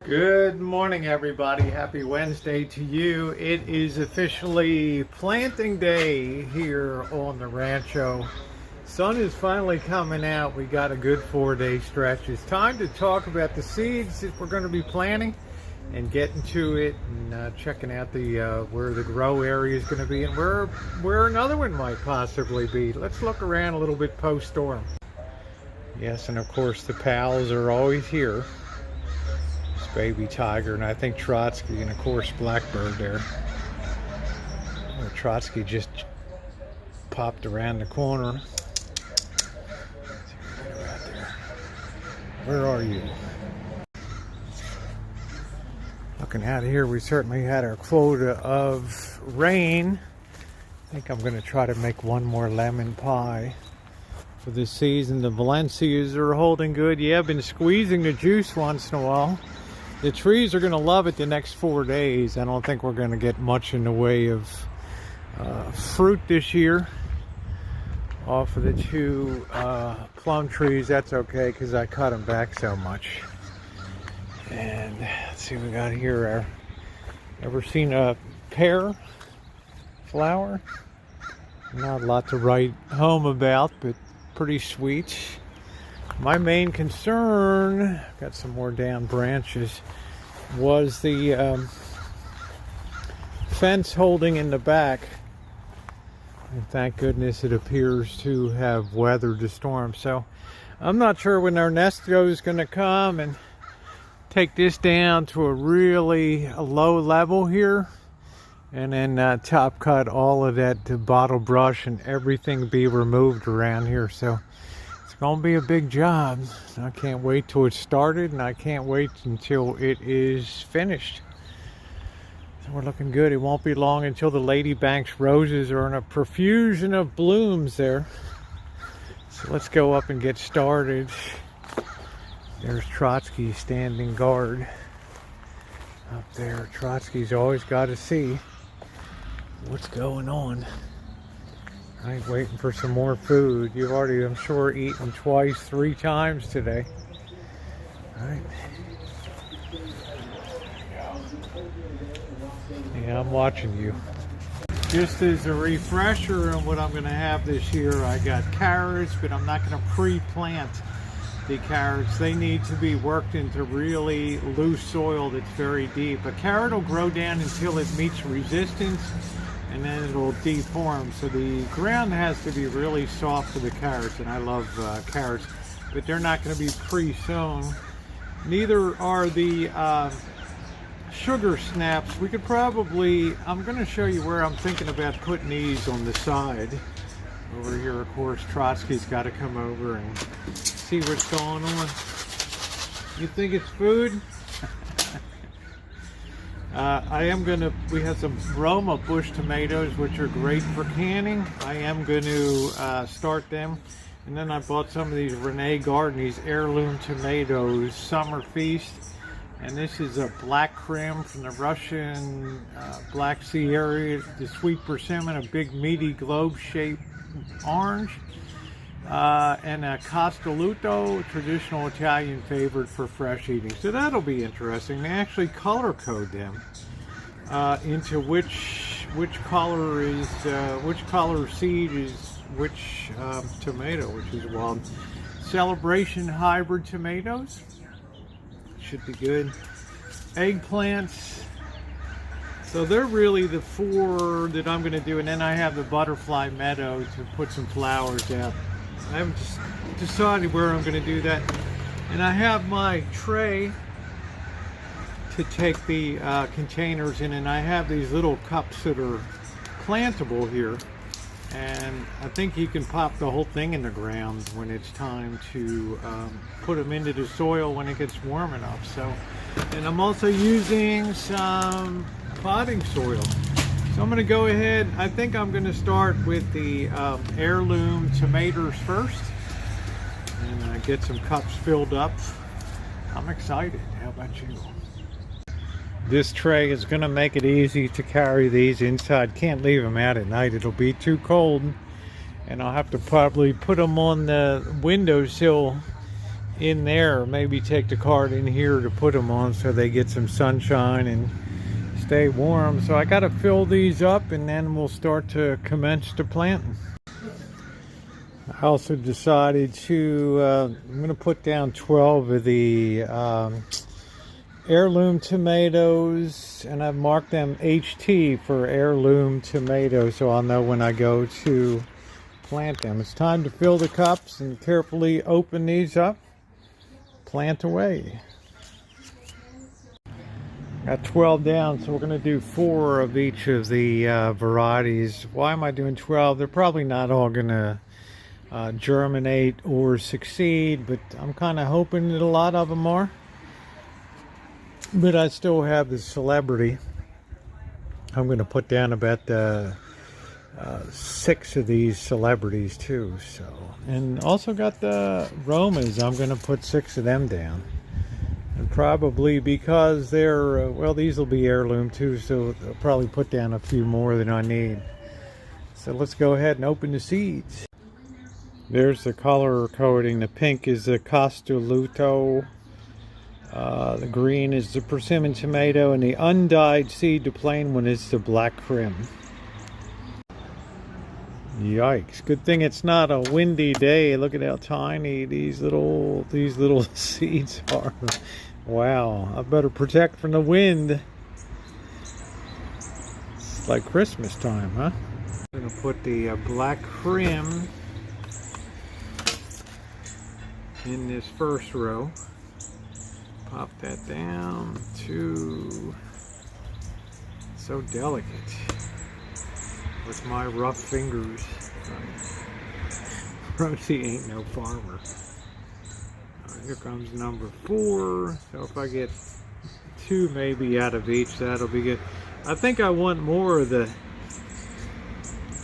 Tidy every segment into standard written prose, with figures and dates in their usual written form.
Good morning, everybody. Happy Wednesday to you. It is officially planting day here on the Rancho. Sun is finally coming out. We got a good 4-day stretch. It's time to talk about the seeds that we're going to be planting and getting to it and checking out the where the grow area is going to be and where another one might possibly be. Let's look around a little bit post-storm. Yes, and of course the pals are always here. Baby tiger, and I think Trotsky, and of course Blackbird there. Oh, Trotsky just popped around the corner. Where are you? Looking out of here, we certainly had our quota of rain. I think I'm going to try to make one more lemon pie for this season. The Valencias are holding good. Yeah, I've been squeezing the juice once in a while. The trees are going to love it the next 4 days. I don't think we're going to get much in the way of fruit this year off of the two plum trees. That's okay because I cut them back so much. And let's see what we got here. Ever seen a pear flower? Not a lot to write home about, but pretty sweet. My main concern, got some more down branches, was the fence holding in the back. And thank goodness it appears to have weathered the storm. So I'm not sure when our Nesto is going to come and take this down to a really low level here. And then top cut all of that to bottle brush and everything be removed around here. So gonna be a big job. I can't wait till it's started, and I can't wait until it is finished. So we're looking good. It won't be long until the Lady Banks roses are in a profusion of blooms there. So let's go up and get started. There's Trotsky standing guard up there. Trotsky's always got to see what's going on. I ain't waiting for some more food. You've already, I'm sure, eaten twice, 3 times today. All right. Yeah, I'm watching you. Just as a refresher on what I'm going to have this year, I got carrots, but I'm not going to pre-plant the carrots. They need to be worked into really loose soil that's very deep. A carrot will grow down until it meets resistance, and then it'll deform. So the ground has to be really soft for the carrots, and I love carrots, but they're not going to be pre-sown. Neither are the sugar snaps. We could probably, I'm going to show you where I'm thinking about putting these on the side. Over here, of course, Trotsky's got to come over and see what's going on. You think it's food? We have some Roma bush tomatoes, which are great for canning. I am going to start them. And then I bought some of these Rene Garden, these heirloom tomatoes, Summer Feast. And this is a black creme from the Russian Black Sea area, the sweet persimmon, a big meaty globe-shaped orange. And a Castelluto, traditional Italian favorite for fresh eating. So that'll be interesting. They actually color code them into which color is which color seed is which tomato, which is wild. Celebration hybrid tomatoes should be good. Eggplants. So they're really the 4 that I'm going to do, and then I have the butterfly meadow to put some flowers out. I haven't decided where I'm going to do that. And I have my tray to take the containers in, and I have these little cups that are plantable here. And I think you can pop the whole thing in the ground when it's time to put them into the soil when it gets warm enough. So, and I'm also using some potting soil. So I'm going to go ahead, I think I'm going to start with the heirloom tomatoes first and get some cups filled up. I'm excited. How about you? This tray is going to make it easy to carry these inside. Can't leave them out at night. It'll be too cold. And I'll have to probably put them on the windowsill in there, or maybe take the cart in here to put them on so they get some sunshine and stay warm. So I got to fill these up, and then we'll start to commence the planting. I also decided to I'm going to put down 12 of the heirloom tomatoes, and I've marked them HT for heirloom tomatoes, so I'll know when I go to plant them. It's time to fill the cups and carefully open these up. Plant away. Got 12 down, so we're going to do 4 of each of the varieties. Why am I doing 12? They're probably not all going to germinate or succeed, but I'm kind of hoping that a lot of them are. But I still have the celebrity. I'm going to put down about 6 of these celebrities too. So, and also got the Romas. I'm going to put 6 of them down. And probably because they're, well, these will be heirloom too, so I'll probably put down a few more than I need. So let's go ahead and open the seeds. There's the color coding. The pink is the Costoluto. The green is the persimmon tomato, and the undyed seed, the plain one, is the black crim. Yikes! Good thing it's not a windy day. Look at how tiny these little seeds are. Wow! I better protect from the wind. It's like Christmas time, huh? I'm gonna put the black crim in this first row. Pop that down to, so delicate with my rough fingers. Rosie ain't no farmer. Here comes number 4. So if I get 2 maybe out of each, that'll be good. I think I want more of the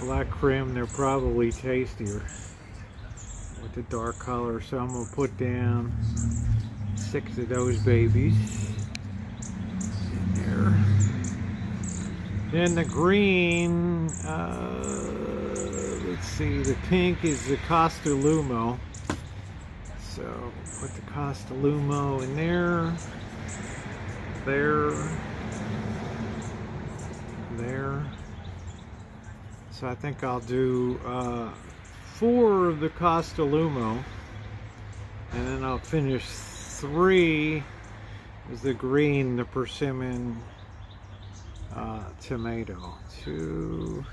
black crim. They're probably tastier with the dark color. So I'm gonna put down 6 of those babies in there. Then the green, let's see, the pink is the Costolumo. So put the Costolumo in there, there. So I think I'll do 4 of the Costolumo, and then I'll finish 3 is the green, the persimmon tomato. 2,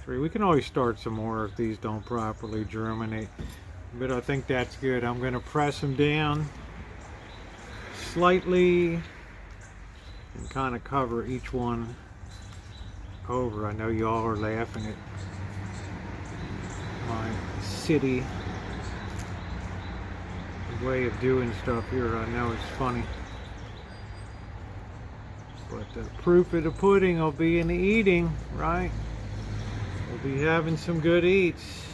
3. We can always start some more if these don't properly germinate, but I think that's good. I'm going to press them down slightly and kind of cover each one over. I know you all are laughing at my city way of doing stuff here. I know it's funny, but the proof of the pudding will be in the eating, right? We'll be having some good eats.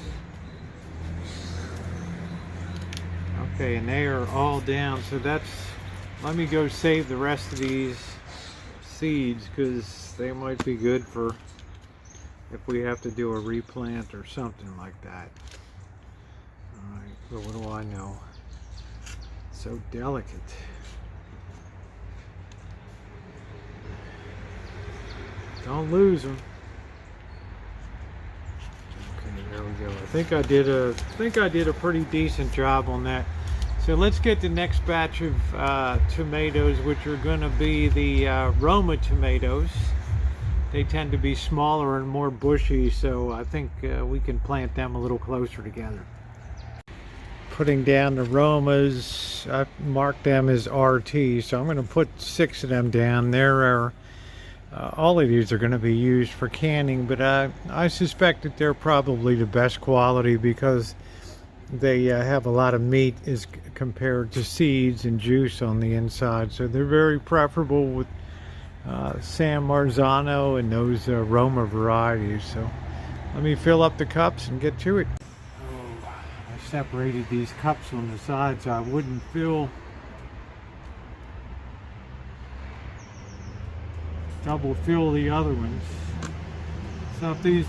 Okay, and they are all down, so that's, let me go save the rest of these seeds, because they might be good for if we have to do a replant or something like that. Alright, but what do I know? So delicate. Don't lose them. Okay, there we go. I think I did a pretty decent job on that. So let's get the next batch of tomatoes, which are going to be the Roma tomatoes. They tend to be smaller and more bushy, so I think we can plant them a little closer together. Putting down the Romas, I've marked them as RT, so I'm going to put 6 of them down. There are all of these are going to be used for canning, but I suspect that they're probably the best quality because they have a lot of meat as compared to seeds and juice on the inside, so they're very preferable with San Marzano and those Roma varieties. So let me fill up the cups and get to it. Oh, I separated these cups on the side so I wouldn't double fill the other ones. So if these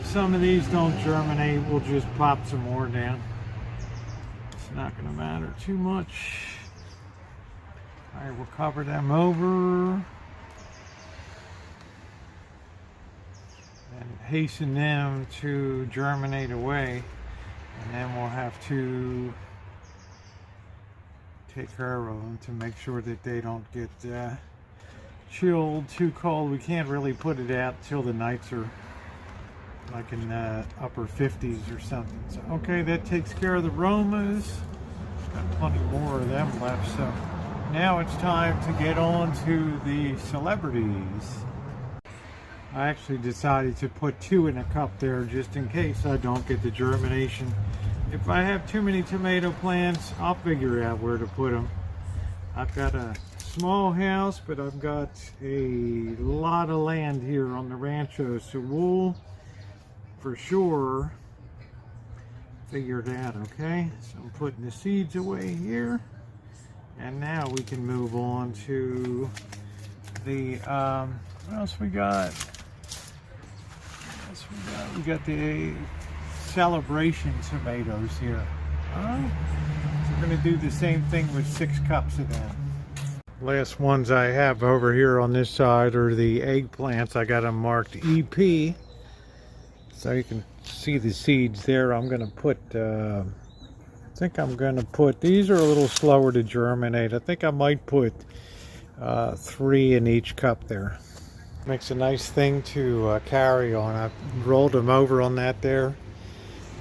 some of these don't germinate, we'll just pop some more down. It's not going to matter too much. I will cover them over and hasten them to germinate away, and then we'll have to take care of them to make sure that they don't get chilled, too cold. We can't really put it out till the nights are like in upper 50s or something. So okay, that takes care of the Romas. Got plenty more of them left. So now it's time to get on to the celebrities. I actually decided to put 2 in a cup there just in case I don't get the germination. If I have too many tomato plants, I'll figure out where to put them. I've got a small house, but I've got a lot of land here on the Rancho, so we'll for sure figure it out, okay? So I'm putting the seeds away here, and now we can move on to the what else we got? We got the celebration tomatoes here. All right, so we're going to do the same thing with 6 cups of them. Last ones I have over here on this side are the eggplants. I got them marked EP, so you can see the seeds there. I'm going to put, I think I'm going to put, these are a little slower to germinate. I think I might put 3 in each cup there. Makes a nice thing to carry on. I've rolled them over on that there.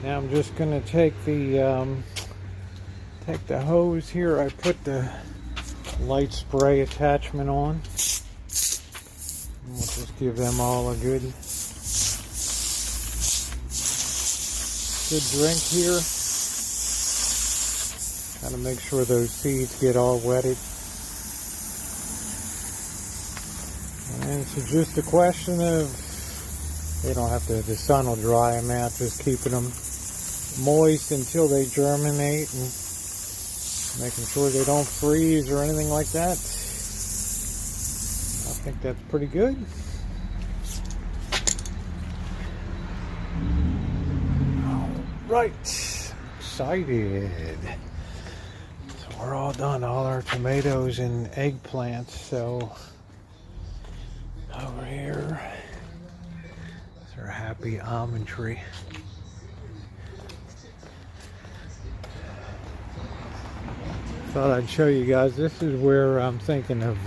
Now I'm just going to take the hose here. I put the light spray attachment on. And we'll just give them all a good drink here. Gotta make sure those seeds get all wetted. And it's just a question of, they don't have to, the sun will dry them out, just keeping them moist until they germinate and making sure they don't freeze or anything like that. I think that's pretty good. All right, excited. So we're all done, all our tomatoes and eggplants. So over here is our happy almond tree. Thought I'd show you guys. This is where I'm thinking of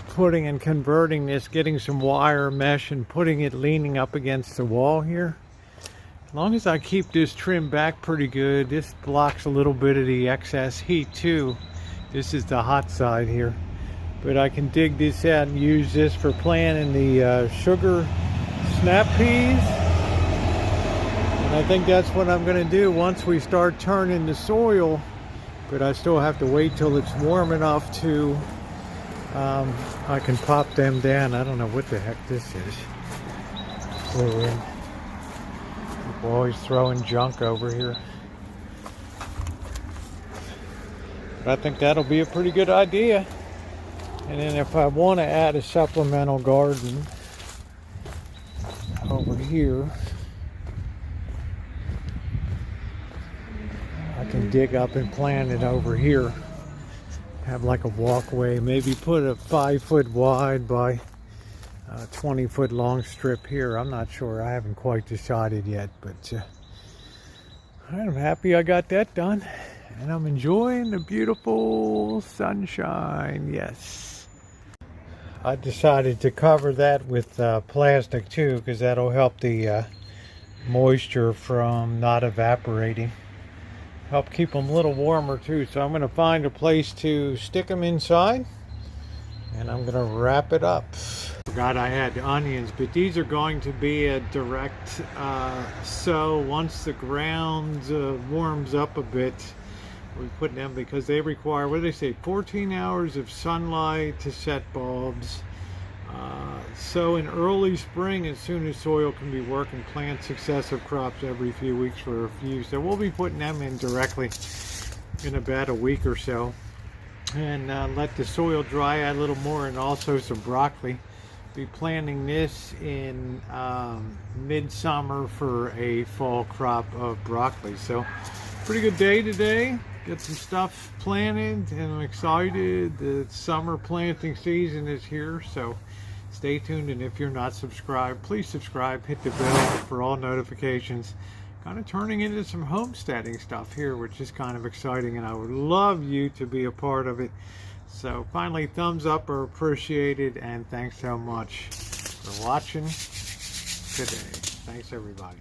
putting and converting this, getting some wire mesh and putting it leaning up against the wall here. As long as I keep this trim back pretty good, this blocks a little bit of the excess heat too. This is the hot side here. But I can dig this out and use this for planting the sugar snap peas. And I think that's what I'm going to do once we start turning the soil. But I still have to wait till it's warm enough to, I can pop them down. I don't know what the heck this is. Flew in. People always throwing junk over here. But I think that'll be a pretty good idea. And then if I want to add a supplemental garden over here, I can dig up and plant it over here. Have like a walkway, maybe put a 5-foot wide by 20-foot long strip here. I'm not sure. I haven't quite decided yet, but I'm happy I got that done. And I'm enjoying the beautiful sunshine, yes. I decided to cover that with plastic too, because that'll help the moisture from not evaporating. Help keep them a little warmer too. So I'm going to find a place to stick them inside, and I'm going to wrap it up. Forgot I had onions, but these are going to be a direct sow once the ground warms up a bit. We put them because they require, what do they say, 14 hours of sunlight to set bulbs. So in early spring, as soon as soil can be worked, and plant successive crops every few weeks for a few. So we'll be putting them in directly in about a week or so. And let the soil dry out a little more, and also some broccoli. be planting this in midsummer for a fall crop of broccoli. So pretty good day today. Get some stuff planted and I'm excited. The summer planting season is here, so stay tuned. And if you're not subscribed, please subscribe, hit the bell for all notifications. Kind of turning into some homesteading stuff here, which is kind of exciting, and I would love you to be a part of it. So finally, thumbs up are appreciated, and thanks so much for watching today. Thanks everybody.